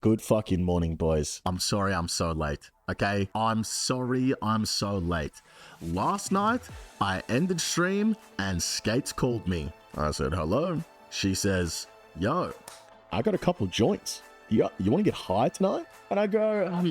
Good fucking morning, boys. I'm sorry I'm so late, okay? I'm sorry I'm so late. Last night, I ended stream and Skates called me. I said, hello. She says, yo, I got a couple joints. You want to get high tonight? And I go,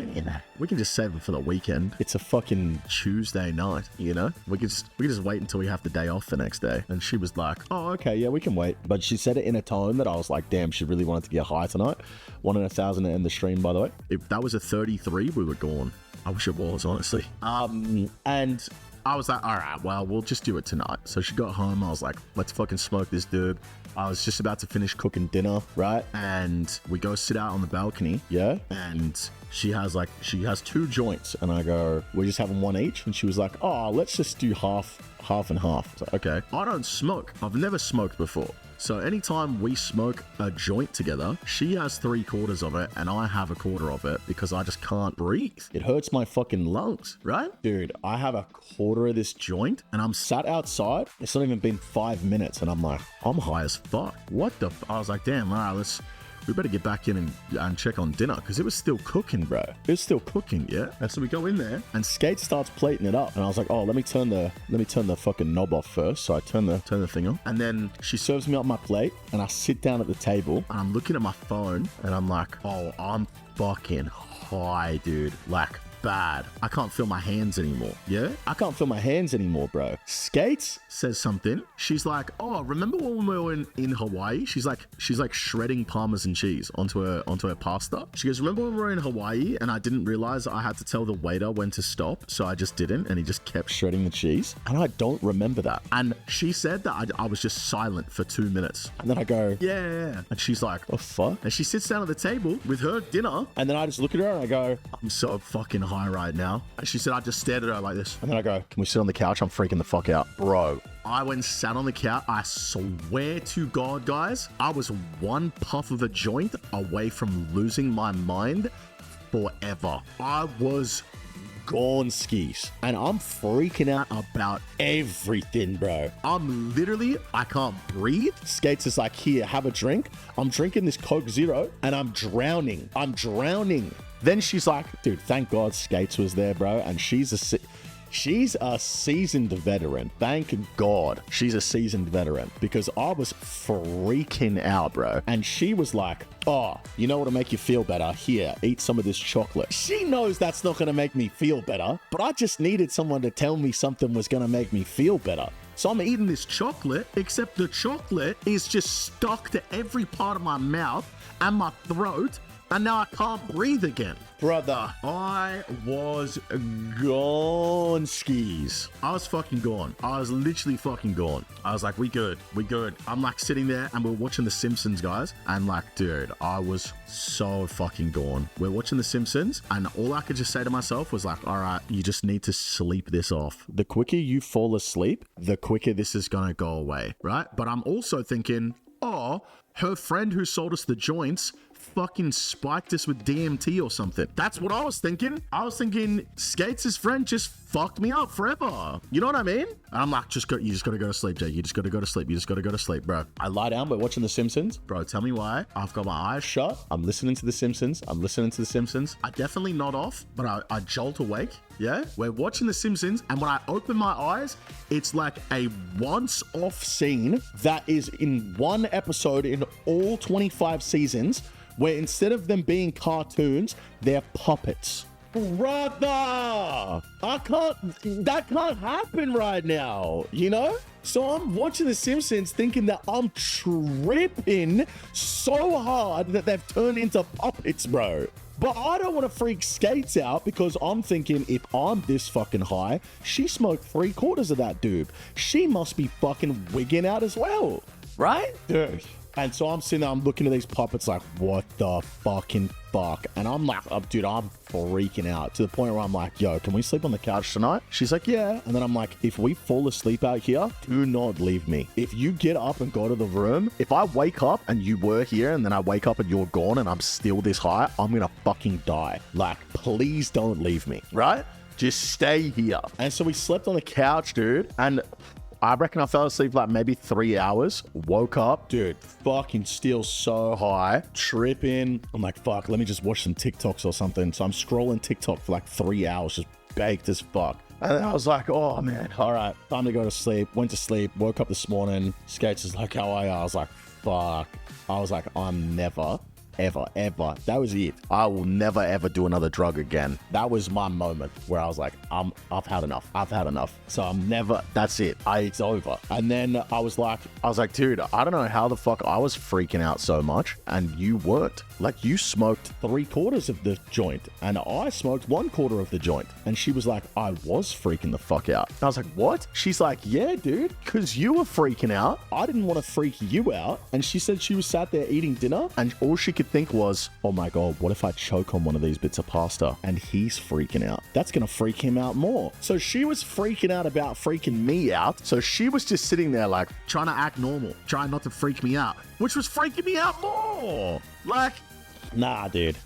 we can just save it for the weekend. It's a fucking Tuesday night, you know? We can just wait until we have the day off the next day. And she was like, oh, okay, yeah, we can wait. But she said it in a tone that I was like, damn, she really wanted to get high tonight. 1 in 1,000 to end the stream, by the way. If that was a 33, we were gone. I wish it was, honestly. And I was like, all right, well, we'll just do it tonight. So she got home. I was like, let's fucking smoke this, dude. I was just about to finish cooking dinner, right? And we go sit out on the balcony, yeah? And she has 2 joints. And I go, we're just having one each? And she was like, oh, let's just do half and half. So, okay. I don't smoke. I've never smoked before. So anytime we smoke a joint together, she has 3/4 of it and I have 1/4 of it because I just can't breathe. It hurts my fucking lungs, right? Dude, I have 1/4 of this joint and I'm sat outside. It's not even been 5 minutes and I'm like, I'm high as fuck. What the I was like, damn, all right, we better get back in and check on dinner because it was still cooking, bro. It was still cooking, yeah? And so we go in there and Skate starts plating it up. And I was like, oh, let me turn the fucking knob off first. So I turn the thing on. And then she serves me up my plate and I sit down at the table and I'm looking at my phone and I'm like, oh, I'm fucking high, dude. Like, bad. I can't feel my hands anymore. Yeah? I can't feel my hands anymore, bro. Skates says something. She's like, oh, remember when we were in Hawaii? She's like shredding Parmesan cheese onto her pasta. She goes, remember when we were in Hawaii and I didn't realize I had to tell the waiter when to stop, so I just didn't, and he just kept shredding the cheese? And I don't remember that. And she said that I was just silent for 2 minutes. And then I go, yeah. And she's like, oh, fuck? And she sits down at the table with her dinner, and then I just look at her and I go, I'm so fucking high right now. And she said, I just stared at her like this. And then I go, can we sit on the couch? I'm freaking the fuck out. Bro, I went and sat on the couch. I swear to God, guys, I was one puff of a joint away from losing my mind forever. I was gone skis. And I'm freaking out about everything, bro. I'm literally, I can't breathe. Skates is like, here, have a drink. I'm drinking this Coke Zero and I'm drowning. Then she's like, dude, thank God Skates was there, bro. And she's a seasoned veteran. Thank God she's a seasoned veteran because I was freaking out, bro. And she was like, oh, you know what'll make you feel better? Here, eat some of this chocolate. She knows that's not going to make me feel better, but I just needed someone to tell me something was going to make me feel better. So I'm eating this chocolate, except the chocolate is just stuck to every part of my mouth and my throat. And now I can't breathe again. Brother, I was gone skis. I was fucking gone. I was literally fucking gone. I was like, we good. I'm like sitting there and we're watching The Simpsons, guys. And like, dude, I was so fucking gone. We're watching The Simpsons and all I could just say to myself was like, all right, you just need to sleep this off. The quicker you fall asleep, the quicker this is gonna go away, right? But I'm also thinking, oh, her friend who sold us the joints fucking spiked us with DMT or something. That's what I was thinking. I was thinking Skates' friend just fucked me up forever. You know what I mean? And I'm like, you just gotta go to sleep, Jay. You just gotta go to sleep. You just gotta go to sleep, bro. I lie down, we're watching The Simpsons. Bro, tell me why. I've got my eyes shut. I'm listening to The Simpsons. I definitely nod off, but I jolt awake. Yeah? We're watching The Simpsons, and when I open my eyes, it's like a once-off scene that is in one episode in all 25 seasons, where instead of them being cartoons, they're puppets. Brother! That can't happen right now, you know? So I'm watching The Simpsons thinking that I'm tripping so hard that they've turned into puppets, bro. But I don't want to freak Skates out because I'm thinking if I'm this fucking high, she smoked 3/4 of that dude. She must be fucking wigging out as well, right? Dude. And so I'm sitting there, I'm looking at these puppets like, what the fucking fuck? And I'm like, oh, dude, I'm freaking out to the point where I'm like, yo, can we sleep on the couch tonight? She's like, yeah. And then I'm like, if we fall asleep out here, do not leave me. If you get up and go to the room, if I wake up and you were here and then I wake up and you're gone and I'm still this high, I'm gonna fucking die. Like, please don't leave me, right? Just stay here. And so we slept on the couch, dude. And I reckon I fell asleep like maybe 3 hours. Woke up, dude, fucking still so high, tripping. I'm like, fuck, let me just watch some TikToks or something. So I'm scrolling TikTok for like 3 hours, just baked as fuck. And then I was like, oh man, all right, time to go to sleep. Went to sleep, woke up this morning. Skates is like, how are you? I was like, fuck. I was like, I'm never, ever. That was it. I will never, ever do another drug again. That was my moment where I was like, I've had enough. So I'm never, that's it. It's over. And then I was like, dude, I don't know how the fuck I was freaking out so much and you weren't. Like, you smoked 3/4 of the joint and I smoked 1/4 of the joint. And she was like, I was freaking the fuck out. And I was like, what? She's like, yeah, dude, because you were freaking out. I didn't want to freak you out. And she said she was sat there eating dinner and all she could think was, oh my God, what if I choke on one of these bits of pasta and he's freaking out? That's going to freak him out more. So she was freaking out about freaking me out. So she was just sitting there like trying to act normal, trying not to freak me out, which was freaking me out more. Like, nah, dude.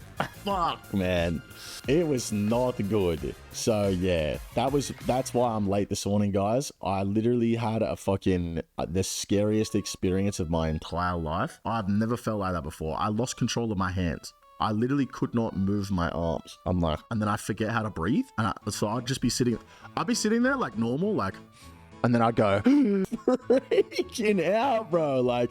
Fuck, man. It was not good. So yeah, that's why I'm late this morning, guys. I literally had a fucking the scariest experience of my entire life. I've never felt like that before. I lost control of my hands. I literally could not move my arms. I'm like, and then I forget how to breathe. And so I'd just be sitting there like normal, like, and then I'd go freaking out, bro. Like,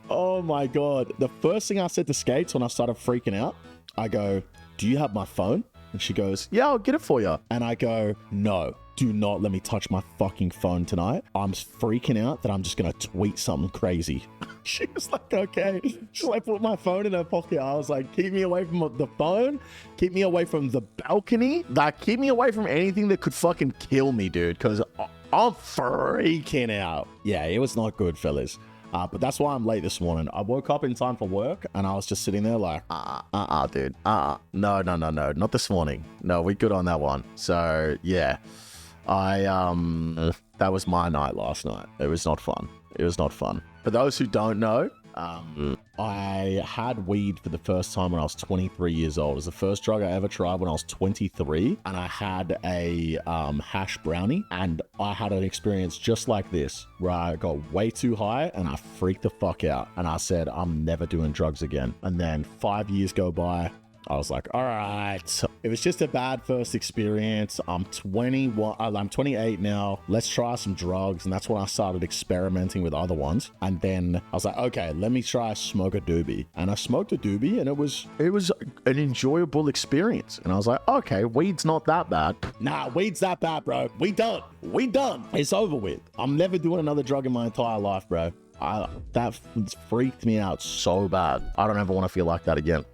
oh my God. The first thing I said to Skates when I started freaking out, I go, do you have my phone? And she goes, yeah, I'll get it for you. And I go, no, do not let me touch my fucking phone tonight. I'm freaking out that I'm just going to tweet something crazy. She was like, okay. She's like, put my phone in her pocket. I was like, keep me away from the phone. Keep me away from the balcony. Like, keep me away from anything that could fucking kill me, dude. Because I'm freaking out. Yeah, it was not good, fellas. But that's why I'm late this morning. I woke up in time for work and I was just sitting there like, dude. No, not this morning. No, we good on that one. So yeah, that was my night last night. It was not fun. For those who don't know, I had weed for the first time when I was 23 years old. It was the first drug I ever tried when I was 23, and I had a hash brownie, and I had an experience just like this where I got way too high and I freaked the fuck out, and I said, I'm never doing drugs again. And then 5 years go by. I was like, all right, it was just a bad first experience. I'm 28 now. Let's try some drugs. And that's when I started experimenting with other ones. And then I was like, okay, let me try smoke a doobie. And I smoked a doobie and it was an enjoyable experience. And I was like, okay, weed's not that bad. Nah, weed's that bad, bro. We done. It's over with. I'm never doing another drug in my entire life, bro. That freaked me out so bad. I don't ever want to feel like that again.